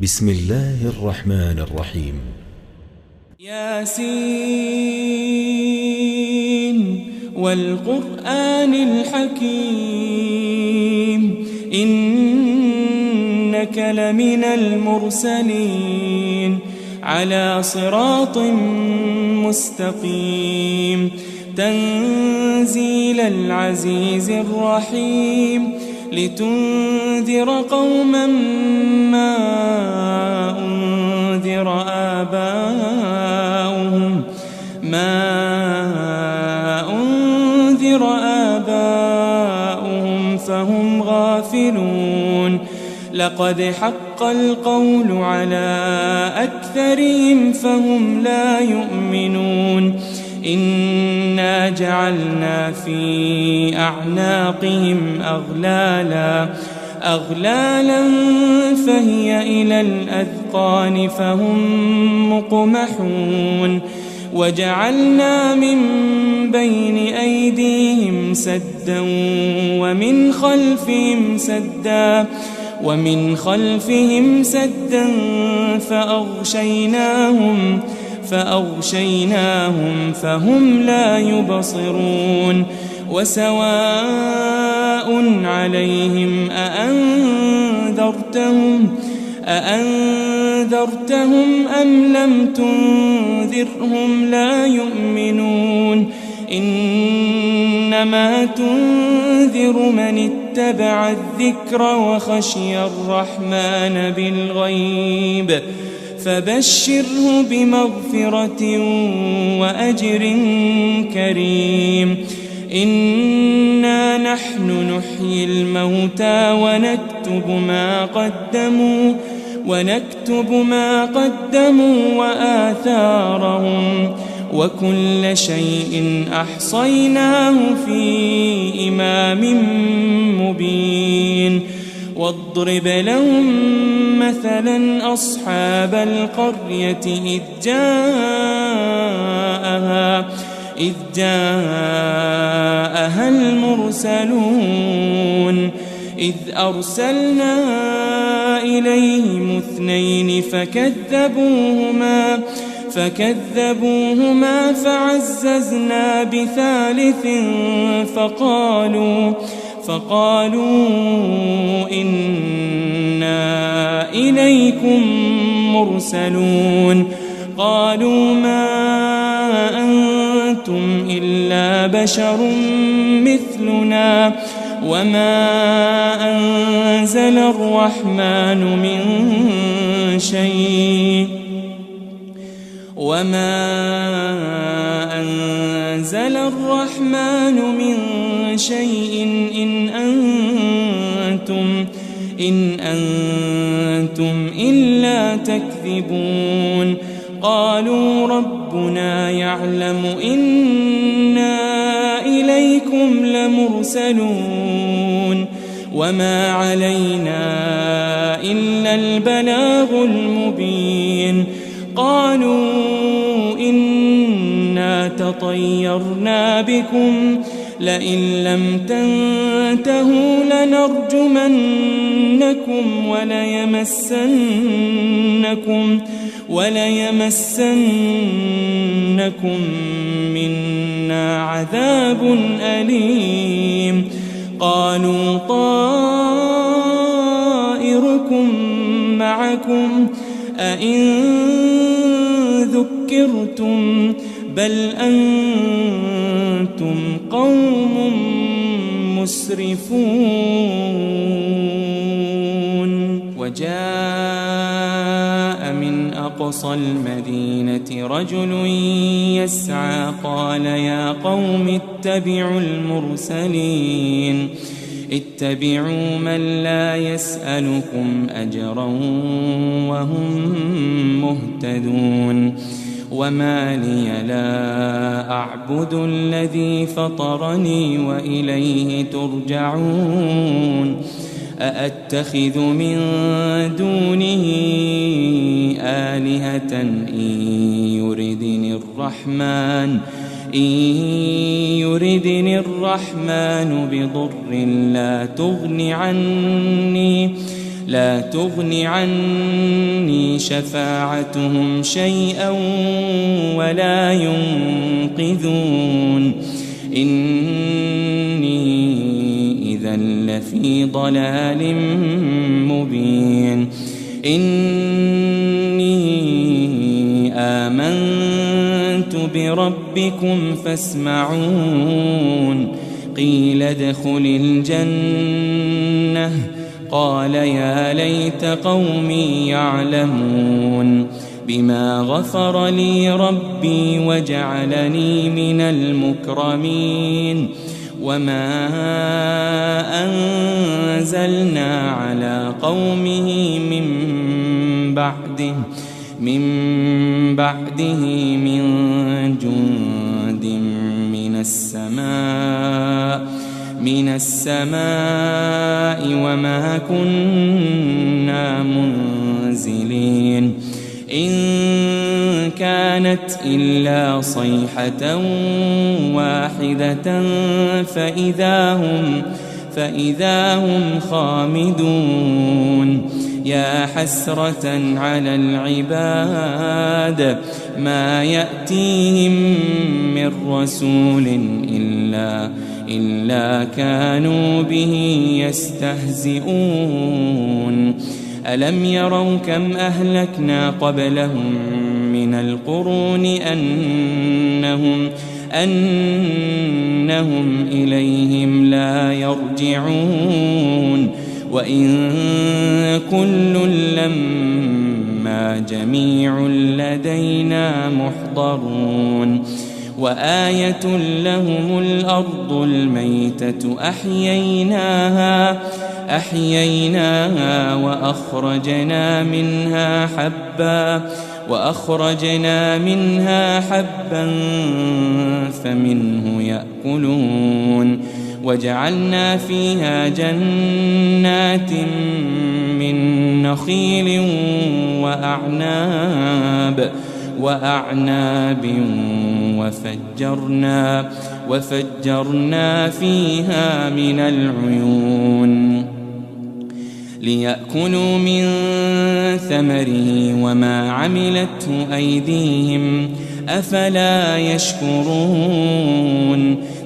بسم الله الرحمن الرحيم. ياسين والقرآن الحكيم إنك لمن المرسلين على صراط مستقيم تنزيل العزيز الرحيم لتنذر قوما ما أنذر آباؤهم فهم غافلون لقد حق القول على أكثرهم فهم لا يؤمنون إنا جعلنا في أعناقهم أغلالا فهي إلى الأذقان فهم مقمحون وجعلنا من بين أيديهم سدا ومن خلفهم سدا فأغشيناهم فهم لا يبصرون وسواء عليهم أأنذرتهم أم لم تنذرهم لا يؤمنون إنما تنذر من اتبع الذكر وخشي الرحمن بالغيب فبشره بمغفرة وأجر كريم إنا نحن نحيي الموتى ونكتب ما قدموا وآثارهم وكل شيء أحصيناه في إمام مبين واضرب لهم مثلا أصحاب القرية إذ جاءها المرسلون إذ أرسلنا إليهم 2 فكذبوهما فعززنا ب3 فقالوا إنا إليكم مرسلون قالوا ما أنتم إلا بشر مثلنا وما أنزل الرحمن من شيء إن أنتم إلا تكذبون قالوا ربنا يعلم إنا إليكم لمرسلون وما علينا إلا البلاغ المبين قالوا إنا تطيرنا بكم لئن لم تنتهوا لنرجمنكم وليمسنكم منا عذاب أليم قالوا طائركم معكم أئن ذكرتم بل أنتم قوم مسرفون وجاء من أقصى المدينة رجل يسعى قال يا قوم اتبعوا من لا يسألكم أجرا وهم مهتدون وما لي لا أعبد الذي فطرني وإليه ترجعون أأتخذ من دونه آلهة إن يردني الرحمن بضر لا تغن عني شفاعتهم شيئا ولا ينقذون إني إذا لفي ضلال مبين إني آمنت بربكم فاسمعون قيل ادخل الجنة قال يا ليت قومي يعلمون بما غفر لي ربي وجعلني من المكرمين وما أنزلنا على قومه من بعده من جند من السماء وما كنا منزلين إن كانت إلا صيحة واحدة فإذا هم خامدون يا حسرة على العباد ما يأتيهم من رسول إلا كانوا به يستهزئون ألم يروا كم أهلكنا قبلهم من القرون أنهم إليهم لا يرجعون وإن كل لما جميع لدينا محضرون وآية لهم الأرض الميتة أحييناها وأخرجنا منها حبا فمنه يأكلون وجعلنا فيها جنات من نخيل وأعناب وفجرنا فيها من العيون ليأكلوا من ثمره وما عملته أيديهم أفلا يشكرون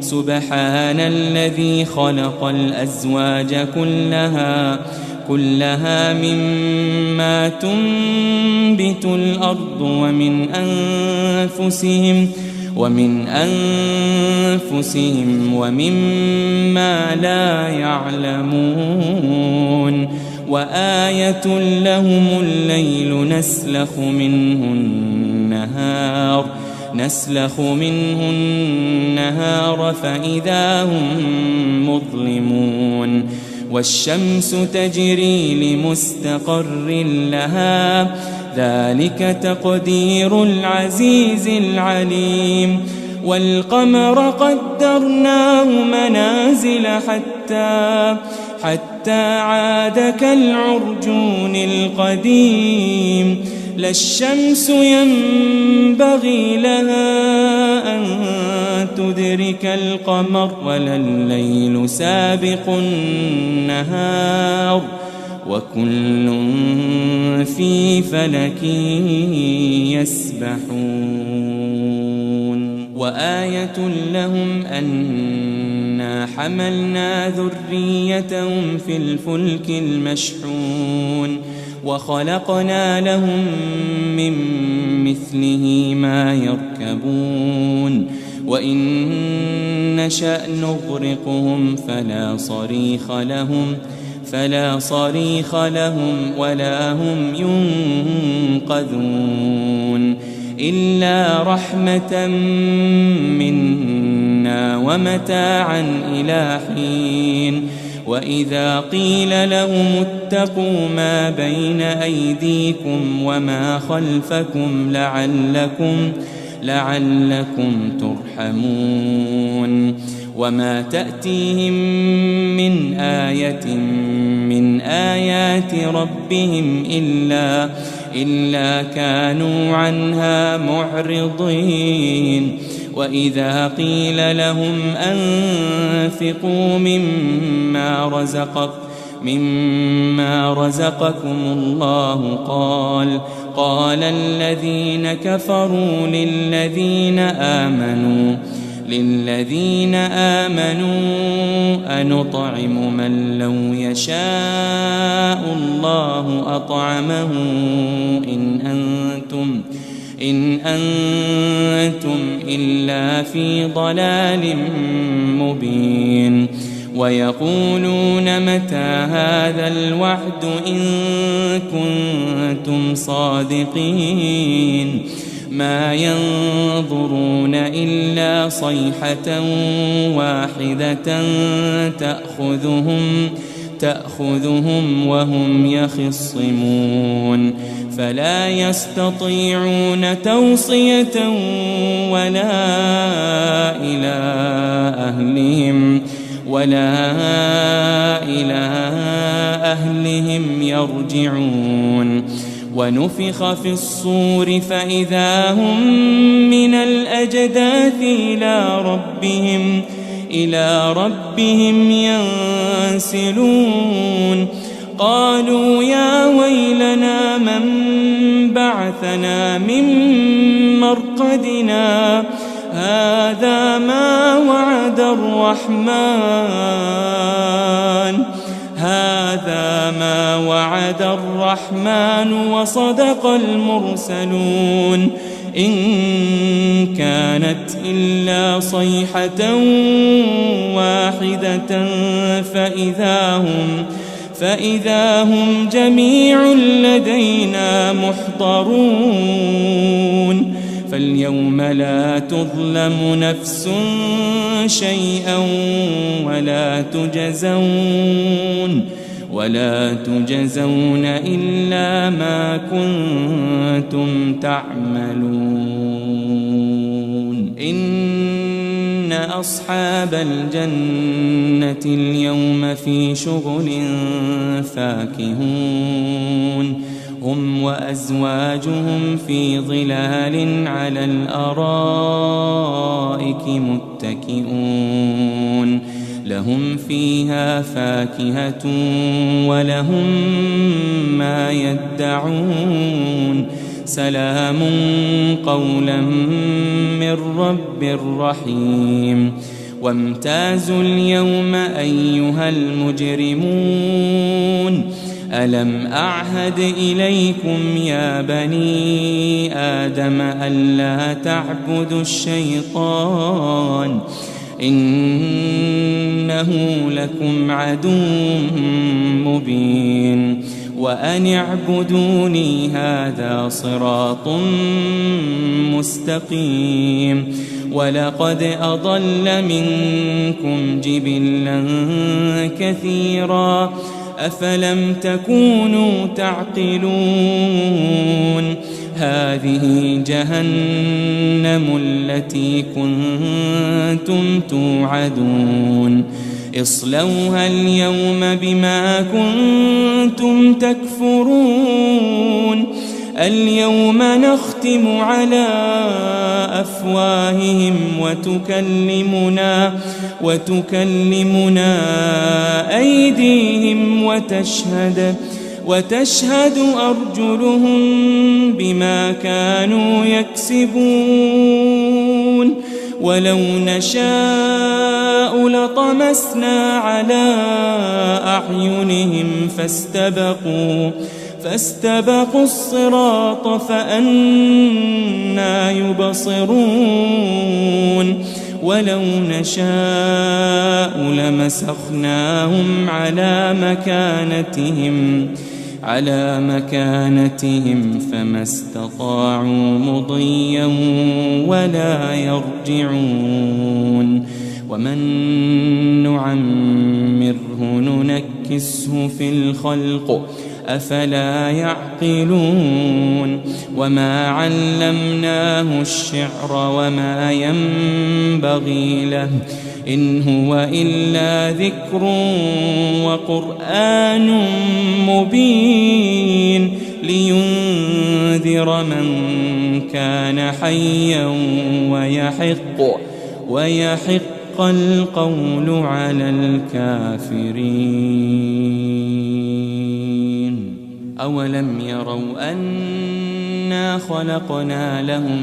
سبحان الذي خلق الأزواج كلها مما تنبت الأرض ومن أنفسهم ومما لا يعلمون وآية لهم الليل نسلخ منه النهار فإذا هم مظلمون والشمس تجري لمستقر لها ذلك تقدير العزيز العليم والقمر قدرناه منازل حتى عاد كالعرجون القديم لا الشمس ينبغي لها أن تدرك القمر ولا الليل سابق النهار وكل في فلك يسبحون وآية لهم أنا حملنا ذريتهم في الفلك المشحون وخلقنا لهم من مثله ما يركبون وإن نشأ نغرقهم فلا صريخ لهم ولا هم ينقذون إلا رحمة منا ومتاعا إلى حين وإذا قيل لهم اتقوا ما بين أيديكم وما خلفكم لعلكم ترحمون وما تأتيهم من آية من آيات ربهم إلا كانوا عنها معرضين وإذا قيل لهم أنفقوا مما مما رزقكم الله قال الذين كفروا للذين آمنوا أنطعم من لو يشاء الله أطعمه إن أنتم إلا في ضلال مبين ويقولون متى هذا الوعد إن كنتم صادقين ما ينظرون إلا صيحة واحدة تأخذهم وهم يخصمون فلا يستطيعون توصية ولا إلى أهلهم يرجعون ونفخ في الصور فإذا هم من الأجداث إلى ربهم ينسلون قالوا يا ويلنا من بعثنا من مرقدنا هذا ما وعد الرحمن وصدق المرسلون إن كانت إلا صيحة واحدة فإذا هم جميع لدينا محضرون فاليوم لا تظلم نفس شيئا ولا تجزون إلا ما كنتم تعملون إن أصحاب الجنة اليوم في شغل فاكهون هم وأزواجهم في ظلال على الأرائك متكئون لهم فيها فاكهة ولهم ما يدعون سلام قولا من رب رحيم وامتازوا اليوم أيها المجرمون ألم أعهد إليكم يا بني آدم ألا تعبدوا الشيطان إنه لكم عدو مبين وأن اعبدوني هذا صراط مستقيم ولقد أضل منكم جبلا كثيرا أفلم تكونوا تعقلون هذه جهنم التي كنتم توعدون اصلوها اليوم بما كنتم تكفرون اليوم نختم على أفواههم وتكلمنا أيديهم وتشهد أرجلهم بما كانوا يكسبون ولو نشاء لطمسنا على أعينهم فاستبقوا الصراط فأنى يبصرون ولو نشاء لمسخناهم على مكانتهم فما استطاعوا مضيا ولا يرجعون ومن نعمره ننكسه في الخلق أفلا يعقلون وما علمناه الشعر وما ينبغي له إن هو إلا ذكر وقرآن مبين لينذر من كان حيا ويحق وحق القول على الكافرين. أولم يروا أنا خلقنا لهم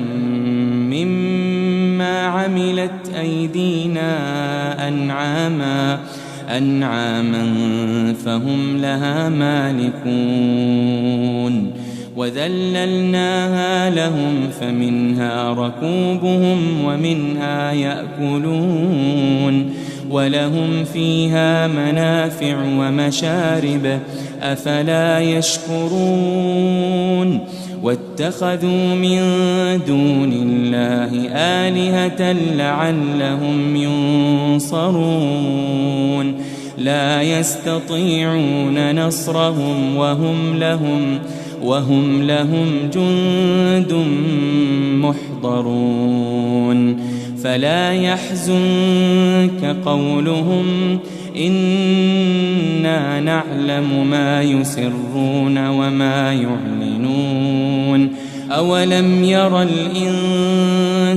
مما عملت أيدينا أنعاما فهم لها مالكون وذللناها لهم فمنها ركوبهم ومنها يأكلون ولهم فيها منافع ومشارب أفلا يشكرون واتخذوا من دون الله آلهة لعلهم ينصرون لا يستطيعون نصرهم وهم لهم جند محضرون فلا يحزنك قولهم إنا نعلم ما يسرون وما يعلنون أولم ير الإنسان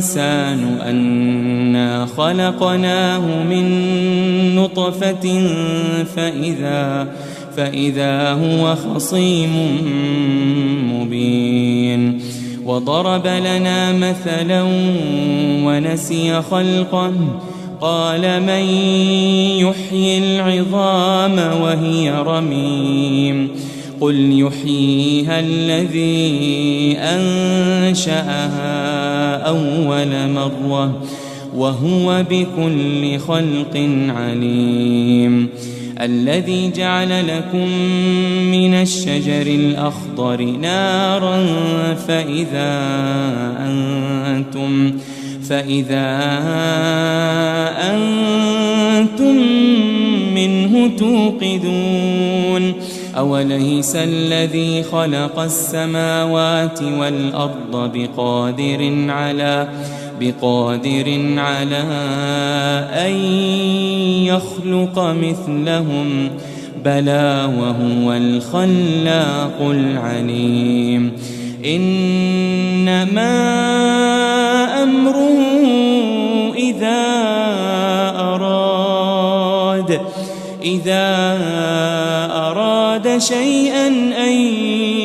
أنا خلقناه من نطفة فإذا هو خصيم مبين وضرب لنا مثلا ونسي خلقه قال من يحيي العظام وهي رميم قل يحييها الذي أنشأها أول مرة وهو بكل خلق عليم الذي جعل لكم من الشجر الأخضر نارا فإذا أنتم منه توقدون أوليس الذي خلق السماوات والأرض بقادر على أن يخلق مثلهم بلى وهو الخلاق العليم إنما أمره إذا أراد شيئا أن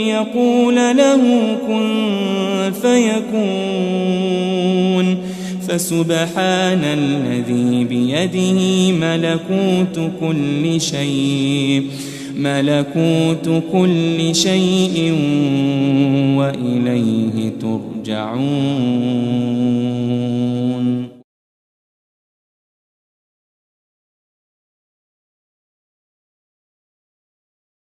يقول له كن فيكون فسبحان الذي بيده ملكوت كل شيء وإليه ترجعون.